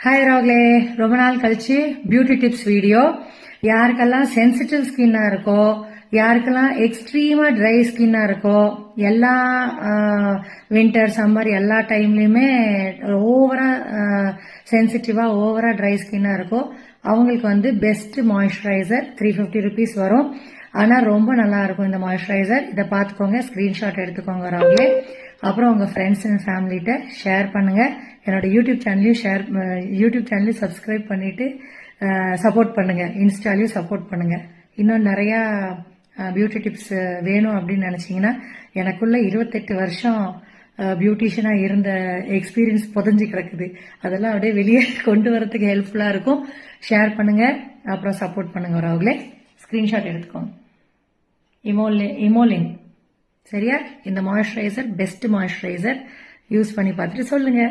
Hi ராகுலே, ரொம்ப நாள் கழிச்சு பியூட்டி டிப்ஸ் வீடியோ. யாருக்கெல்லாம் சென்சிட்டிவ் ஸ்கின்னா இருக்கோ, யாருக்கெல்லாம் எக்ஸ்ட்ரீமா ட்ரை ஸ்கின்னா இருக்கோ, எல்லா வின்டர் சம்மர் எல்லா டைம்லயுமே ஓவரா சென்சிட்டிவா ஓவரா ட்ரை ஸ்கின்னா இருக்கோ அவங்களுக்கு பெஸ்ட் மாய்ஸ்சரைசர் 350 rupees வரும். ஆனா ரொம்ப நல்லா இருக்கும் இந்த மாய்ஸ்சரைசர். இதை பார்த்துக்கோங்க, ஸ்கிரீன்ஷாட் எடுத்துக்கோங்க ராகுலே. அப்புறம் உங்க ஃப்ரெண்ட்ஸ் அண்ட் ஃபேமிலிட்ட ஷேர் பண்ணுங்க. என்னோட யூடியூப் சேனலையும் சப்ஸ்கிரைப் பண்ணிட்டு சப்போர்ட் பண்ணுங்க. இன்ஸ்டாலையும் சப்போர்ட் பண்ணுங்க. இன்னும் நிறைய பியூட்டி டிப்ஸ் வேணும் அப்படின்னு நினைச்சீங்கன்னா, எனக்குள்ள 28 வருஷம் பியூட்டிஷியனா இருந்த எக்ஸ்பீரியன்ஸ் புதஞ்சு கிடக்குது. அதெல்லாம் அப்படியே வெளியே கொண்டு வரதுக்கு ஹெல்ப்ஃபுல்லா இருக்கும். ஷேர் பண்ணுங்க, அப்புறம் சப்போர்ட் பண்ணுங்க ராகுலே. ஸ்கிரீன்ஷாட் எடுத்துக்கோங்க. இமோலின் சரியா? இந்த மாய்ஸ்சரைசர் பெஸ்ட் மாய்ஸ்சரைசர். யூஸ் பண்ணி பார்த்துட்டு சொல்லுங்க.